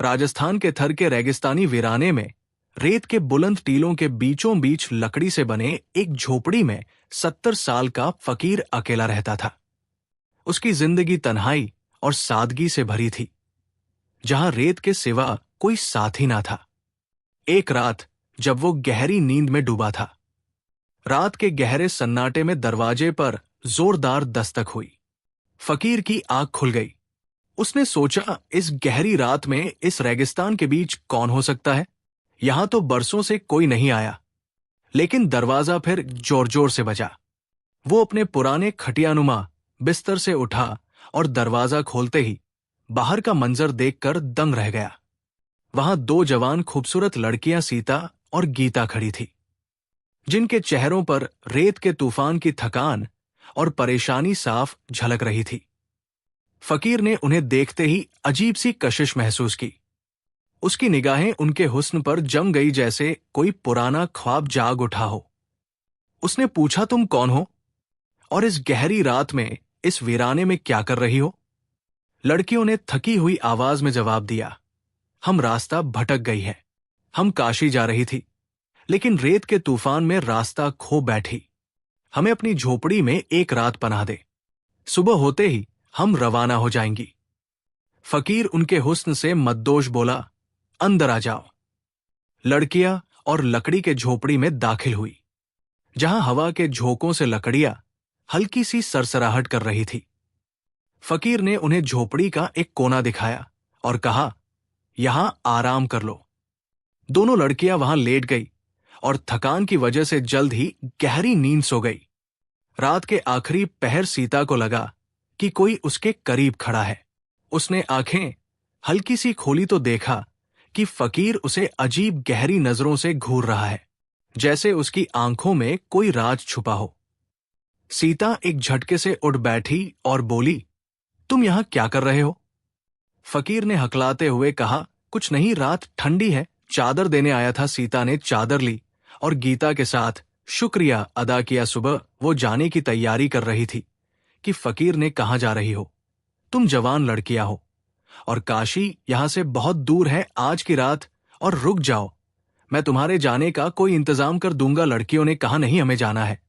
राजस्थान के थर के रेगिस्तानी वीराने में रेत के बुलंद टीलों के बीचों बीच लकड़ी से बने एक झोपड़ी में 70 साल का फकीर अकेला रहता था। उसकी जिंदगी तन्हाई और सादगी से भरी थी, जहां रेत के सिवा कोई साथी ना था। एक रात जब वो गहरी नींद में डूबा था, रात के गहरे सन्नाटे में दरवाजे पर जोरदार दस्तक हुई। फकीर की आंख खुल गई। उसने सोचा, इस गहरी रात में इस रेगिस्तान के बीच कौन हो सकता है? यहां तो बरसों से कोई नहीं आया। लेकिन दरवाजा फिर जोर जोर से बजा। वो अपने पुराने खटियानुमा बिस्तर से उठा और दरवाजा खोलते ही बाहर का मंजर देखकर दंग रह गया। वहां दो जवान खूबसूरत लड़कियां सीता और गीता खड़ी थी, जिनके चेहरों पर रेत के तूफान की थकान और परेशानी साफ झलक रही थी। फकीर ने उन्हें देखते ही अजीब सी कशिश महसूस की। उसकी निगाहें उनके हुस्न पर जम गई, जैसे कोई पुराना ख्वाब जाग उठा हो। उसने पूछा, तुम कौन हो और इस गहरी रात में इस वीराने में क्या कर रही हो? लड़कियों ने थकी हुई आवाज में जवाब दिया, हम रास्ता भटक गई है। हम काशी जा रही थी, लेकिन रेत के तूफान में रास्ता खो बैठी। हमें अपनी झोपड़ी में एक रात पनाह दे। सुबह होते ही हम रवाना हो जाएंगी। फकीर उनके हुस्न से मद्दोश बोला, अंदर आ जाओ। लड़कियां और लकड़ी के झोपड़ी में दाखिल हुई, जहां हवा के झोंकों से लकड़ियां हल्की सी सरसराहट कर रही थी। फकीर ने उन्हें झोपड़ी का एक कोना दिखाया और कहा, यहां आराम कर लो। दोनों लड़कियां वहां लेट गई और थकान की वजह से जल्द ही गहरी नींद सो गई। रात के आखिरी पहर सीता को लगा कि कोई उसके करीब खड़ा है। उसने आंखें हल्की सी खोली तो देखा कि फकीर उसे अजीब गहरी नजरों से घूर रहा है, जैसे उसकी आंखों में कोई राज छुपा हो। सीता एक झटके से उठ बैठी और बोली, तुम यहां क्या कर रहे हो? फकीर ने हकलाते हुए कहा, कुछ नहीं, रात ठंडी है, चादर देने आया था। सीता ने चादर ली और गीता के साथ शुक्रिया अदा किया। सुबह वो जाने की तैयारी कर रही थी कि फकीर ने, कहां जा रही हो? तुम जवान लड़कियां हो और काशी यहां से बहुत दूर है। आज की रात और रुक जाओ, मैं तुम्हारे जाने का कोई इंतजाम कर दूंगा। लड़कियों ने कहा, नहीं, हमें जाना है।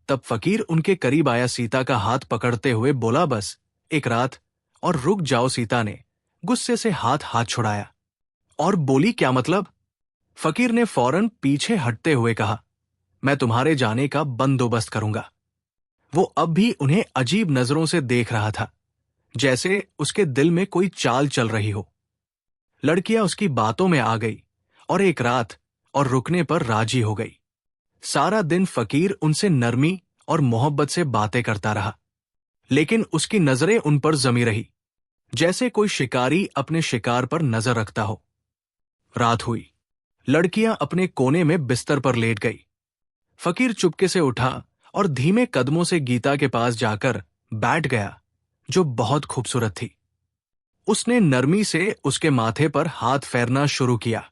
तब फकीर उनके करीब आया, सीता का हाथ पकड़ते हुए बोला, बस एक रात और रुक जाओ। सीता ने गुस्से से हाथ छुड़ाया और बोली, क्या मतलब? फकीर ने फौरन पीछे हटते हुए कहा, मैं तुम्हारे जाने का बंदोबस्त करूंगा। वो अब भी उन्हें अजीब नजरों से देख रहा था, जैसे उसके दिल में कोई चाल चल रही हो। लड़कियां उसकी बातों में आ गई और एक रात और रुकने पर राजी हो गई। सारा दिन फकीर उनसे नरमी और मोहब्बत से बातें करता रहा, लेकिन उसकी नजरें उन पर जमी रही, जैसे कोई शिकारी अपने शिकार पर नजर रखता हो। रात हुई। लड़कियां अपने कोने में बिस्तर पर लेट गई। फकीर चुपके से उठा और धीमे कदमों से गीता के पास जाकर बैठ गया, जो बहुत खूबसूरत थी। उसने नरमी से उसके माथे पर हाथ फेरना शुरू किया।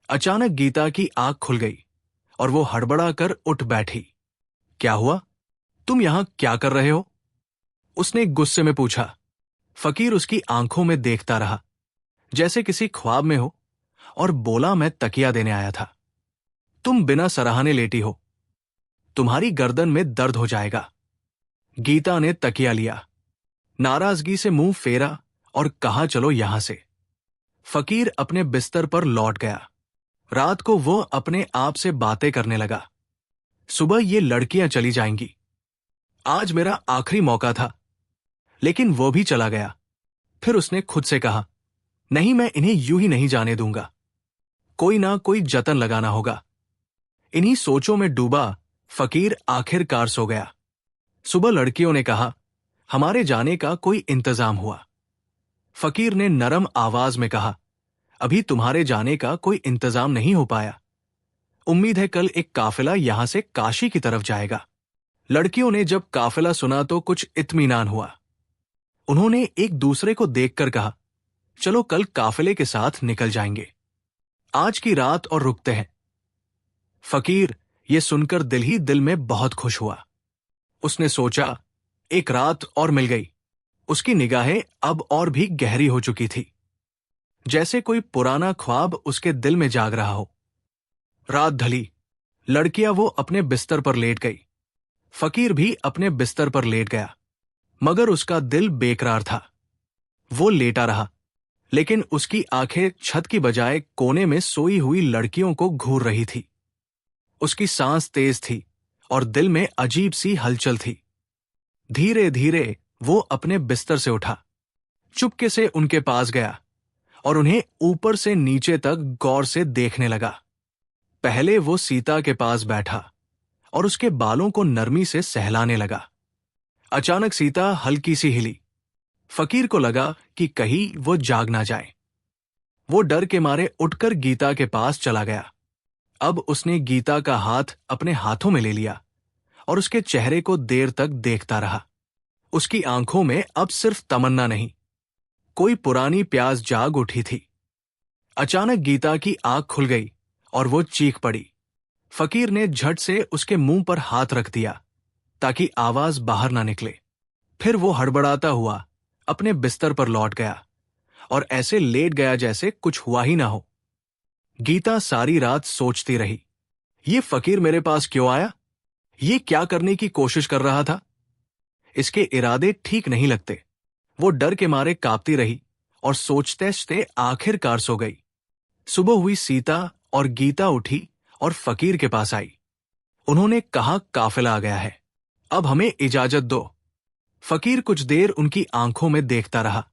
अचानक गीता की आंख खुल गई और वो हड़बड़ा कर उठ बैठी। क्या हुआ? तुम यहां क्या कर रहे हो? उसने गुस्से में पूछा। फकीर उसकी आंखों में देखता रहा, जैसे किसी ख्वाब में हो, और बोला, मैं तकिया देने आया था। तुम बिना सराहने लेटी हो, तुम्हारी गर्दन में दर्द हो जाएगा। गीता ने तकिया लिया, नाराजगी से मुंह फेरा और कहा, चलो यहां से। फकीर अपने बिस्तर पर लौट गया। रात को वो अपने आप से बातें करने लगा। सुबह ये लड़कियां चली जाएंगी। आज मेरा आखिरी मौका था, लेकिन वो भी चला गया। फिर उसने खुद से कहा, नहीं, मैं इन्हें यूं ही नहीं जाने दूंगा। कोई ना कोई जतन लगाना होगा। इन्हीं सोचों में डूबा फकीर आखिरकार सो गया। सुबह लड़कियों ने कहा, हमारे जाने का कोई इंतजाम हुआ। फकीर ने नरम आवाज में कहा, अभी तुम्हारे जाने का कोई इंतजाम नहीं हो पाया। उम्मीद है कल एक काफिला यहां से काशी की तरफ जाएगा। लड़कियों ने जब काफिला सुना तो कुछ इत्मीनान हुआ। उन्होंने एक दूसरे को देखकर कहा, चलो कल काफिले के साथ निकल जाएंगे। आज की रात और रुकते हैं। फकीर ये सुनकर दिल ही दिल में बहुत खुश हुआ। उसने सोचा, एक रात और मिल गई। उसकी निगाहें अब और भी गहरी हो चुकी थी। जैसे कोई पुराना ख्वाब उसके दिल में जाग रहा हो। रात ढली, लड़कियां वो अपने बिस्तर पर लेट गई। फकीर भी अपने बिस्तर पर लेट गया, मगर उसका दिल बेकरार था। वो लेटा रहा, लेकिन उसकी आंखें छत की बजाय कोने में सोई हुई लड़कियों को घूर रही थी। उसकी सांस तेज थी और दिल में अजीब सी हलचल थी। धीरे धीरे वो अपने बिस्तर से उठा, चुपके से उनके पास गया और उन्हें ऊपर से नीचे तक गौर से देखने लगा। पहले वो सीता के पास बैठा और उसके बालों को नरमी से सहलाने लगा। अचानक सीता हल्की सी हिली। फकीर को लगा कि कहीं वो जाग ना जाए। वो डर के मारे उठकर गीता के पास चला गया। अब उसने गीता का हाथ अपने हाथों में ले लिया और उसके चेहरे को देर तक देखता रहा। उसकी आंखों में अब सिर्फ तमन्ना नहीं, कोई पुरानी प्यास जाग उठी थी। अचानक गीता की आंख खुल गई और वो चीख पड़ी। फकीर ने झट से उसके मुंह पर हाथ रख दिया ताकि आवाज बाहर ना निकले। फिर वो हड़बड़ाता हुआ अपने बिस्तर पर लौट गया और ऐसे लेट गया जैसे कुछ हुआ ही ना हो। गीता सारी रात सोचती रही, ये फकीर मेरे पास क्यों आया? ये क्या करने की कोशिश कर रहा था? इसके इरादे ठीक नहीं लगते। वो डर के मारे कांपती रही और सोचते सोचते आखिरकार सो गई। सुबह हुई, सीता और गीता उठी और फकीर के पास आई। उन्होंने कहा, काफिला आ गया है, अब हमें इजाजत दो। फकीर कुछ देर उनकी आंखों में देखता रहा,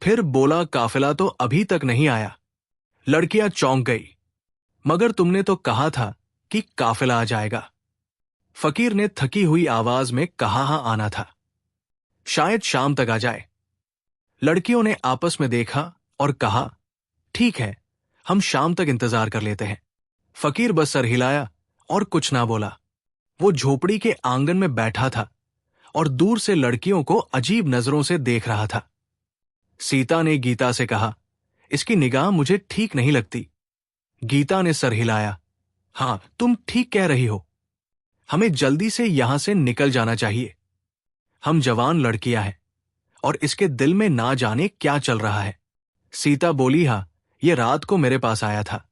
फिर बोला, काफिला तो अभी तक नहीं आया। लड़कियां चौंक गई। मगर तुमने तो कहा था कि काफिला आ जाएगा। फकीर ने थकी हुई आवाज में कहा, हाँ आना था, शायद शाम तक आ जाए। लड़कियों ने आपस में देखा और कहा, ठीक है, हम शाम तक इंतजार कर लेते हैं। फकीर बस सर हिलाया और कुछ ना बोला। वो झोपड़ी के आंगन में बैठा था और दूर से लड़कियों को अजीब नजरों से देख रहा था। सीता ने गीता से कहा, इसकी निगाह मुझे ठीक नहीं लगती। गीता ने सर हिलाया, हाँ तुम ठीक कह रही हो, हमें जल्दी से यहां से निकल जाना चाहिए। हम जवान लड़कियां हैं और इसके दिल में ना जाने क्या चल रहा है। सीता बोली, हाँ, ये रात को मेरे पास आया था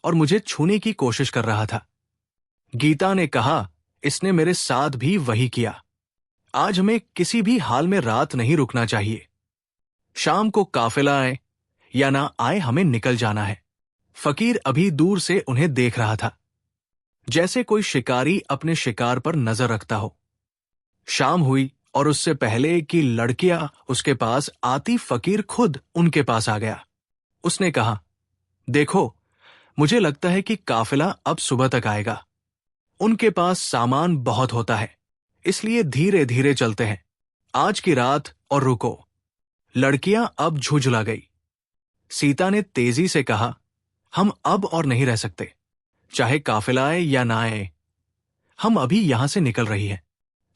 और मुझे छूने की कोशिश कर रहा था। गीता ने कहा, इसने मेरे साथ भी वही किया। आज हमें किसी भी हाल में रात नहीं रुकना चाहिए। शाम को काफिला आए या ना आए, हमें निकल जाना है। फकीर अभी दूर से उन्हें देख रहा था, जैसे कोई शिकारी अपने शिकार पर नजर रखता हो। शाम हुई और उससे पहले कि लड़कियां उसके पास आती, फकीर खुद उनके पास आ गया। उसने कहा, देखो, मुझे लगता है कि काफिला अब सुबह तक आएगा। उनके पास सामान बहुत होता है, इसलिए धीरे धीरे चलते हैं। आज की रात और रुको। लड़कियां अब झुंझला गई। सीता ने तेजी से कहा, हम अब और नहीं रह सकते, चाहे काफिला आए या ना आए, हम अभी यहां से निकल रही हैं।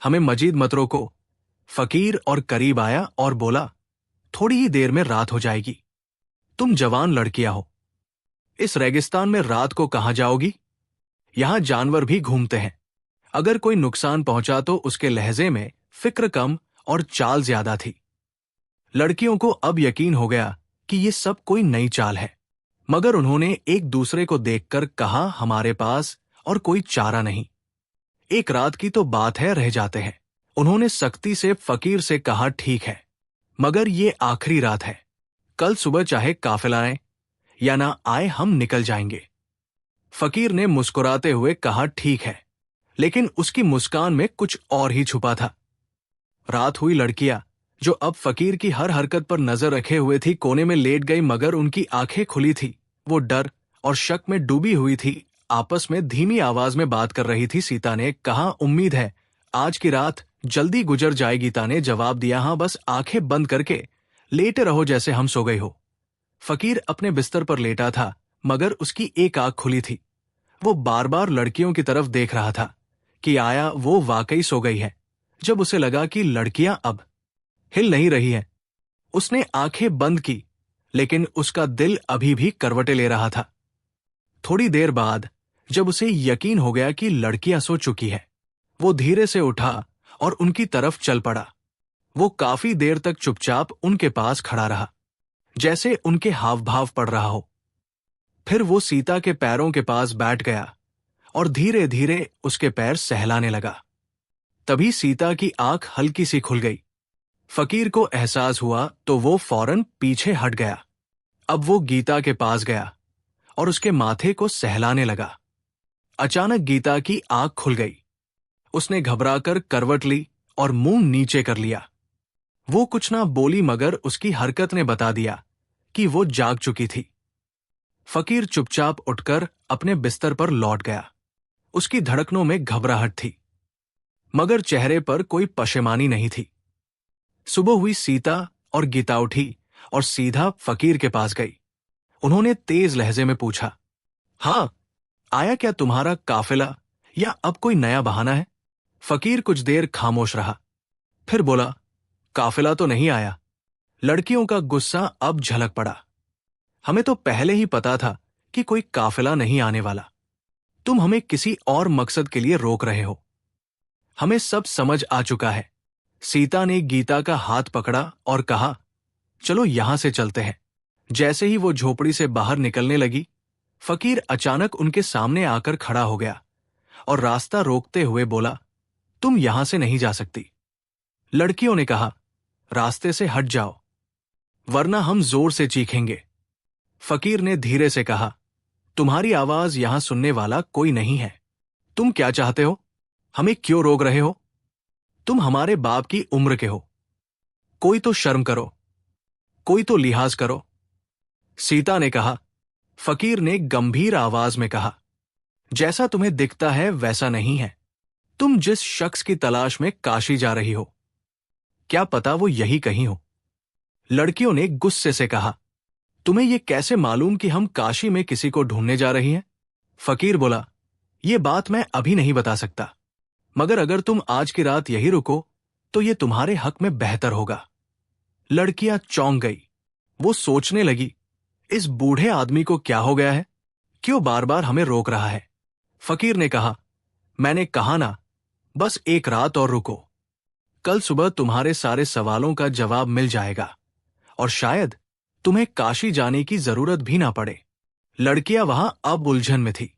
हमें मजीद मत रोको। फकीर और करीब आया और बोला, थोड़ी ही देर में रात हो जाएगी। तुम जवान लड़कियां हो, इस रेगिस्तान में रात को कहां जाओगी? यहां जानवर भी घूमते हैं। अगर कोई नुकसान पहुंचा तो उसके लहजे में फिक्र कम और चाल ज्यादा थी। लड़कियों को अब यकीन हो गया कि ये सब कोई नई चाल है, मगर उन्होंने एक दूसरे को देखकर कहा, हमारे पास और कोई चारा नहीं। एक रात की तो बात है, रह जाते हैं। उन्होंने सख्ती से फकीर से कहा, ठीक है, मगर ये आखिरी रात है। कल सुबह चाहे काफिला आए या ना आए, हम निकल जाएंगे। फकीर ने मुस्कुराते हुए कहा, ठीक है, लेकिन उसकी मुस्कान में कुछ और ही छुपा था। रात हुई। लड़कियां, जो अब फकीर की हर हरकत पर नजर रखे हुए थी, कोने में लेट गई, मगर उनकी आंखें खुली थी। वो डर और शक में डूबी हुई थी। आपस में धीमी आवाज में बात कर रही थी। सीता ने कहा, उम्मीद है आज की रात जल्दी गुजर जाए। गीता ने जवाब दिया, हाँ, बस आंखें बंद करके लेटे रहो जैसे हम सो गए हो। फकीर अपने बिस्तर पर लेटा था, मगर उसकी एक आंख खुली थी। वो बार बार लड़कियों की तरफ देख रहा था कि आया वो वाकई सो गई है। जब उसे लगा कि लड़कियां अब हिल नहीं रही हैं, उसने आंखें बंद की, लेकिन उसका दिल अभी भी करवटें ले रहा था। थोड़ी देर बाद जब उसे यकीन हो गया कि लड़कियां सो चुकी है, वो धीरे से उठा और उनकी तरफ चल पड़ा। वो काफी देर तक चुपचाप उनके पास खड़ा रहा। जैसे उनके हाव भाव पड़ रहा हो। फिर वो सीता के पैरों के पास बैठ गया और धीरे धीरे उसके पैर सहलाने लगा। तभी सीता की आंख हल्की सी खुल गई। फकीर को एहसास हुआ तो वो फौरन पीछे हट गया। अब वो गीता के पास गया और उसके माथे को सहलाने लगा। अचानक गीता की आंख खुल गई। उसने घबराकर करवट ली और मुंह नीचे कर लिया। वो कुछ ना बोली मगर उसकी हरकत ने बता दिया कि वो जाग चुकी थी। फकीर चुपचाप उठकर अपने बिस्तर पर लौट गया। उसकी धड़कनों में घबराहट थी मगर चेहरे पर कोई पशेमानी नहीं थी। सुबह हुई, सीता और गीता उठी और सीधा फकीर के पास गई। उन्होंने तेज लहजे में पूछा, हाँ, आया क्या तुम्हारा काफिला या अब कोई नया बहाना है? फकीर कुछ देर खामोश रहा, फिर बोला, काफिला तो नहीं आया। लड़कियों का गुस्सा अब झलक पड़ा। हमें तो पहले ही पता था कि कोई काफिला नहीं आने वाला। तुम हमें किसी और मकसद के लिए रोक रहे हो। हमें सब समझ आ चुका है। सीता ने गीता का हाथ पकड़ा और कहा, चलो यहां से चलते हैं। जैसे ही वो झोपड़ी से बाहर निकलने लगी, फकीर अचानक उनके सामने आकर खड़ा हो गया और रास्ता रोकते हुए बोला, तुम यहां से नहीं जा सकती। लड़कियों ने कहा, रास्ते से हट जाओ वरना हम जोर से चीखेंगे। फकीर ने धीरे से कहा, तुम्हारी आवाज यहां सुनने वाला कोई नहीं है। तुम क्या चाहते हो? हमें क्यों रोक रहे हो? तुम हमारे बाप की उम्र के हो। कोई तो शर्म करो, कोई तो लिहाज करो। सीता ने कहा। फकीर ने गंभीर आवाज में कहा, जैसा तुम्हें दिखता है वैसा नहीं है। तुम जिस शख्स की तलाश में काशी जा रही हो, क्या पता वो यही कहीं हो। लड़कियों ने गुस्से से कहा, तुम्हें यह कैसे मालूम कि हम काशी में किसी को ढूंढने जा रही हैं? फकीर बोला, ये बात मैं अभी नहीं बता सकता, मगर अगर तुम आज की रात यही रुको तो ये तुम्हारे हक में बेहतर होगा। लड़कियां चौंक गई। वो सोचने लगी, इस बूढ़े आदमी को क्या हो गया है? क्यों बार बार हमें रोक रहा है? फकीर ने कहा, मैंने कहा ना, बस एक रात और रुको। कल सुबह तुम्हारे सारे सवालों का जवाब मिल जाएगा और शायद तुम्हें काशी जाने की जरूरत भी ना पड़े। लड़कियां वहां अब उलझन में थी।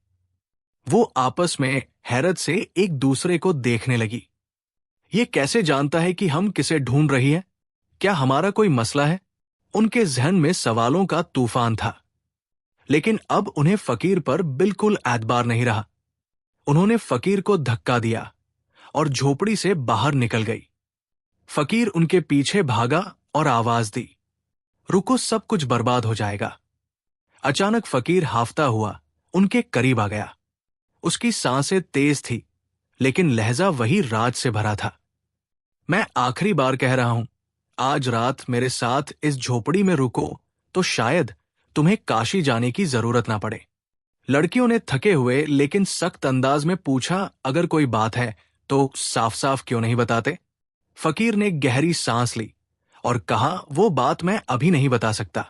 वो आपस में हैरत से एक दूसरे को देखने लगी। ये कैसे जानता है कि हम किसे ढूंढ रही हैं? क्या हमारा कोई मसला है? उनके जहन में सवालों का तूफान था, लेकिन अब उन्हें फकीर पर बिल्कुल एतबार नहीं रहा। उन्होंने फकीर को धक्का दिया और झोपड़ी से बाहर निकल गई। फकीर उनके पीछे भागा और आवाज दी, रुको, सब कुछ बर्बाद हो जाएगा। अचानक फकीर हाफता हुआ उनके करीब आ गया। उसकी सांसें तेज थी, लेकिन लहजा वही राज से भरा था। मैं आखिरी बार कह रहा हूं, आज रात मेरे साथ इस झोपड़ी में रुको तो शायद तुम्हें काशी जाने की जरूरत ना पड़े। लड़कियों ने थके हुए लेकिन सख्त अंदाज में पूछा, अगर कोई बात है तो साफ साफ क्यों नहीं बताते? फकीर ने गहरी सांस ली और कहा, वो बात मैं अभी नहीं बता सकता।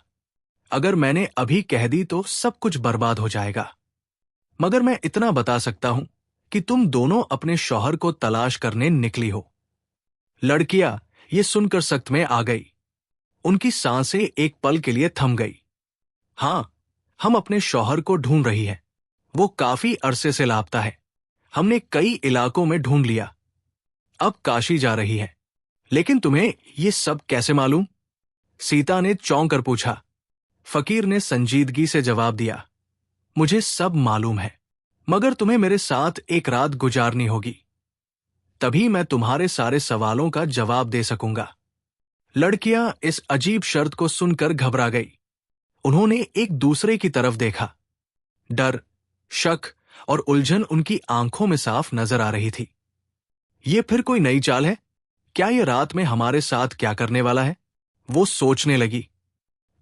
अगर मैंने अभी कह दी तो सब कुछ बर्बाद हो जाएगा। मगर मैं इतना बता सकता हूं कि तुम दोनों अपने शौहर को तलाश करने निकली हो। लड़कियां ये सुनकर सख्त में आ गई। उनकी सांसें एक पल के लिए थम गई। हां, हम अपने शौहर को ढूंढ रही है। वो काफी अरसे से लापता है। हमने कई इलाकों में ढूंढ लिया। अब काशी जा रही है। लेकिन तुम्हें ये सब कैसे मालूम? सीता ने चौंक कर पूछा। फकीर ने संजीदगी से जवाब दिया, मुझे सब मालूम है, मगर तुम्हें मेरे साथ एक रात गुजारनी होगी, तभी मैं तुम्हारे सारे सवालों का जवाब दे सकूंगा। लड़कियां इस अजीब शर्त को सुनकर घबरा गई। उन्होंने एक दूसरे की तरफ देखा। डर, शक और उलझन उनकी आंखों में साफ नजर आ रही थी। ये फिर कोई नई चाल है? क्या ये रात में हमारे साथ क्या करने वाला है? वो सोचने लगी।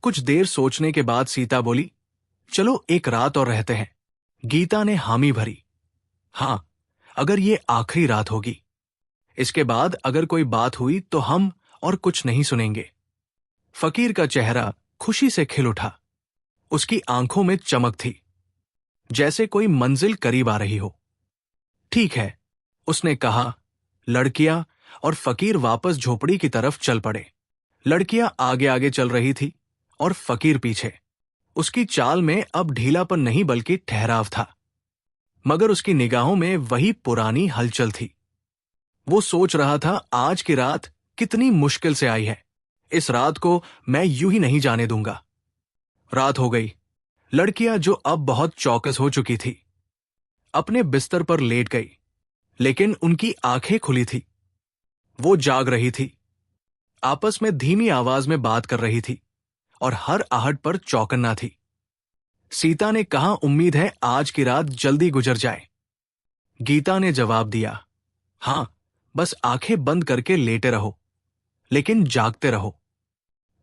कुछ देर सोचने के बाद सीता बोली, चलो एक रात और रहते हैं। गीता ने हामी भरी। हां, अगर ये आखिरी रात होगी। इसके बाद अगर कोई बात हुई तो हम और कुछ नहीं सुनेंगे। फकीर का चेहरा खुशी से खिल उठा। उसकी आंखों में चमक थी, जैसे कोई मंजिल करीब आ रही हो। ठीक है, उसने कहा। लड़कियां और फकीर वापस झोपड़ी की तरफ चल पड़े। लड़कियां आगे आगे चल रही थी और फकीर पीछे। उसकी चाल में अब ढीलापन नहीं बल्कि ठहराव था, मगर उसकी निगाहों में वही पुरानी हलचल थी। वो सोच रहा था, आज की रात कितनी मुश्किल से आई है, इस रात को मैं यूं ही नहीं जाने दूंगा। रात हो गई। लड़कियां, जो अब बहुत चौकस हो चुकी थी, अपने बिस्तर पर लेट गई, लेकिन उनकी आंखें खुली थी। वो जाग रही थी, आपस में धीमी आवाज में बात कर रही थी और हर आहट पर चौकन्ना थी। सीता ने कहा, उम्मीद है आज की रात जल्दी गुजर जाए। गीता ने जवाब दिया, हां, बस आंखें बंद करके लेटे रहो, लेकिन जागते रहो।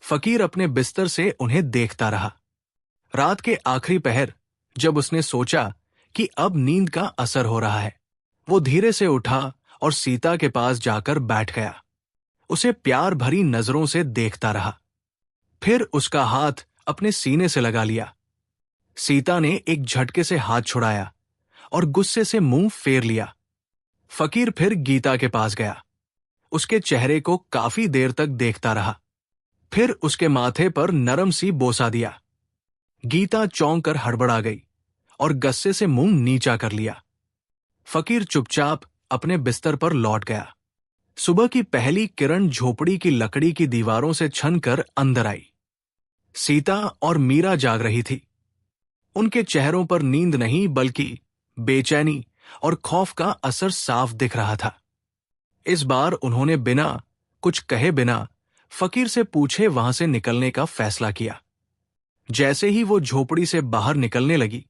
फकीर अपने बिस्तर से उन्हें देखता रहा। रात के आखिरी पहर, जब उसने सोचा कि अब नींद का असर हो रहा है, वो धीरे से उठा और सीता के पास जाकर बैठ गया। उसे प्यार भरी नजरों से देखता रहा, फिर उसका हाथ अपने सीने से लगा लिया। सीता ने एक झटके से हाथ छुड़ाया और गुस्से से मुंह फेर लिया। फकीर फिर गीता के पास गया, उसके चेहरे को काफी देर तक देखता रहा, फिर उसके माथे पर नरम सी बोसा दिया। गीता चौंक कर हड़बड़ा गई और गुस्से से मुंह नीचा कर लिया। फकीर चुपचाप अपने बिस्तर पर लौट गया। सुबह की पहली किरण झोपड़ी की लकड़ी की दीवारों से छनकर अंदर आई। सीता और मीरा जाग रही थी। उनके चेहरों पर नींद नहीं बल्कि बेचैनी और खौफ का असर साफ दिख रहा था। इस बार उन्होंने बिना कुछ कहे बिना फकीर से पूछे वहां से निकलने का फैसला किया। जैसे ही वो झोपड़ी से बाहर निकलने लगी,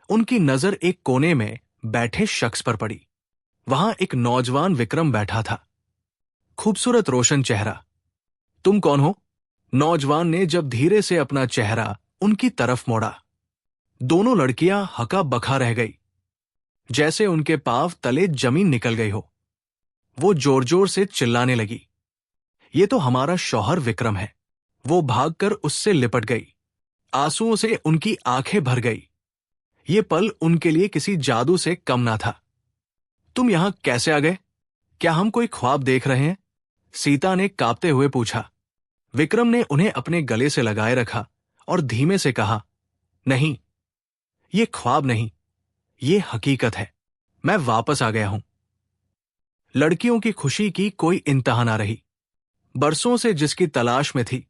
उनकी नजर एक कोने में बैठे शख्स पर पड़ी। वहां एक नौजवान विक्रम बैठा था, खूबसूरत रोशन चेहरा। तुम कौन हो? नौजवान ने जब धीरे से अपना चेहरा उनकी तरफ मोड़ा, दोनों लड़कियां हका बका रह गई, जैसे उनके पांव तले जमीन निकल गई हो। वो जोर जोर से चिल्लाने लगी, ये तो हमारा शौहर विक्रम है। वो भागकर उससे लिपट गई, आंसुओं से उनकी आंखें भर गई। ये पल उनके लिए किसी जादू से कम ना था। तुम यहां कैसे आ गए? क्या हम कोई ख्वाब देख रहे हैं? सीता ने कांपते हुए पूछा। विक्रम ने उन्हें अपने गले से लगाए रखा और धीमे से कहा, नहीं, ये ख्वाब नहीं, ये हकीकत है। मैं वापस आ गया हूं। लड़कियों की खुशी की कोई इंतहा ना रही। बरसों से जिसकी तलाश में थी,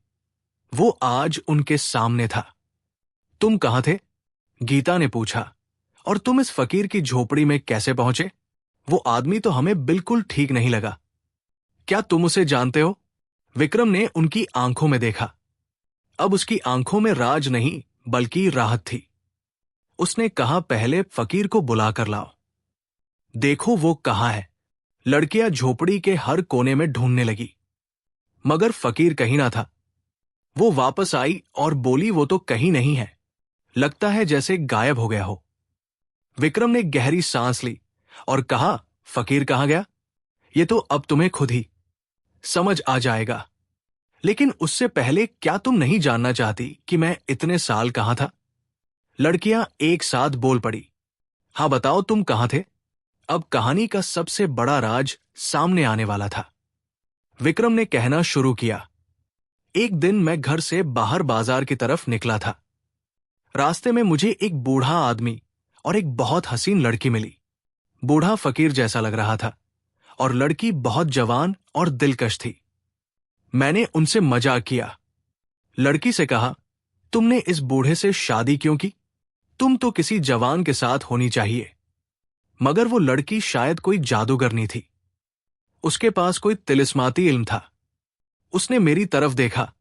वो आज उनके सामने था। तुम कहां थे? गीता ने पूछा। और तुम इस फकीर की झोपड़ी में कैसे पहुंचे? वो आदमी तो हमें बिल्कुल ठीक नहीं लगा। क्या तुम उसे जानते हो? विक्रम ने उनकी आंखों में देखा। अब उसकी आंखों में राज नहीं बल्कि राहत थी। उसने कहा, पहले फकीर को बुलाकर लाओ। देखो वो कहाँ है। लड़कियां झोपड़ी के हर कोने में ढूंढने लगी, मगर फकीर कहीं ना था। वो वापस आई और बोली, वो तो कहीं नहीं है, लगता है जैसे गायब हो गया हो। विक्रम ने गहरी सांस ली और कहा, फकीर कहाँ गया? ये तो अब तुम्हें खुद ही समझ आ जाएगा। लेकिन उससे पहले क्या तुम नहीं जानना चाहती कि मैं इतने साल कहां था? लड़कियां एक साथ बोल पड़ी, हां बताओ, तुम कहां थे? अब कहानी का सबसे बड़ा राज सामने आने वाला था। विक्रम ने कहना शुरू किया, एक दिन मैं घर से बाहर बाजार की तरफ निकला था। रास्ते में मुझे एक बूढ़ा आदमी और एक बहुत हसीन लड़की मिली। बूढ़ा फकीर जैसा लग रहा था और लड़की बहुत जवान और दिलकश थी। मैंने उनसे मजाक किया। लड़की से कहा, तुमने इस बूढ़े से शादी क्यों की? तुम तो किसी जवान के साथ होनी चाहिए। मगर वो लड़की शायद कोई जादूगरनी थी। उसके पास कोई तिलिस्माती इल्म था। उसने मेरी तरफ देखा,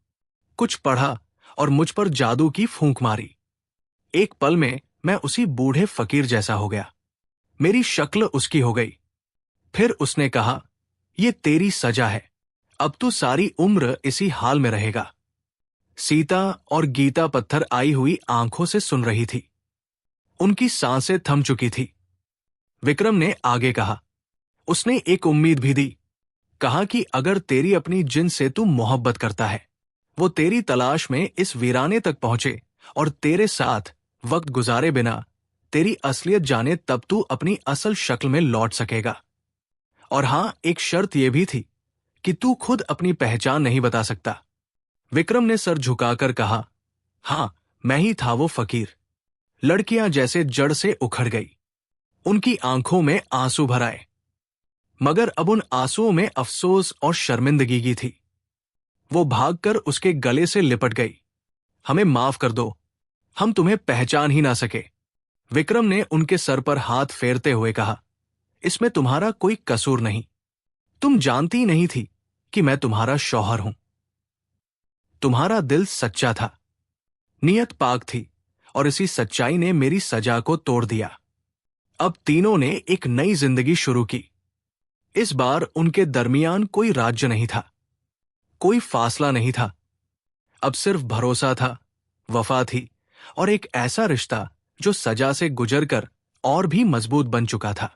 कुछ पढ़ा और मुझ पर जादू की फूंक मारी। एक पल में मैं उसी बूढ़े फकीर जैसा हो गया। मेरी शक्ल उसकी हो गई। फिर उसने कहा, ये तेरी सजा है, अब तू सारी उम्र इसी हाल में रहेगा। सीता और गीता पत्थर आई हुई आंखों से सुन रही थी। उनकी सांसें थम चुकी थी। विक्रम ने आगे कहा, उसने एक उम्मीद भी दी। कहा कि अगर तेरी अपनी जिन से तू मोहब्बत करता है, वो तेरी तलाश में इस वीराने तक पहुंचे और तेरे साथ वक्त गुजारे बिना तेरी असलियत जाने, तब तू अपनी असल शक्ल में लौट सकेगा। और हां, एक शर्त यह भी थी कि तू खुद अपनी पहचान नहीं बता सकता। विक्रम ने सर झुकाकर कहा, हाँ, मैं ही था वो फकीर। लड़कियां जैसे जड़ से उखड़ गई। उनकी आंखों में आंसू भर आए, मगर अब उन आंसुओं में अफसोस और शर्मिंदगी की थी। वो भागकर उसके गले से लिपट गई। हमें माफ कर दो, हम तुम्हें पहचान ही ना सके। विक्रम ने उनके सर पर हाथ फेरते हुए कहा, इसमें तुम्हारा कोई कसूर नहीं। तुम जानती नहीं थी कि मैं तुम्हारा शौहर हूं। तुम्हारा दिल सच्चा था, नियत पाक थी, और इसी सच्चाई ने मेरी सजा को तोड़ दिया। अब तीनों ने एक नई जिंदगी शुरू की। इस बार उनके दरमियान कोई राज्य नहीं था, कोई फासला नहीं था। अब सिर्फ भरोसा था, वफा थी, और एक ऐसा रिश्ता जो सजा से गुजरकर और भी मजबूत बन चुका था।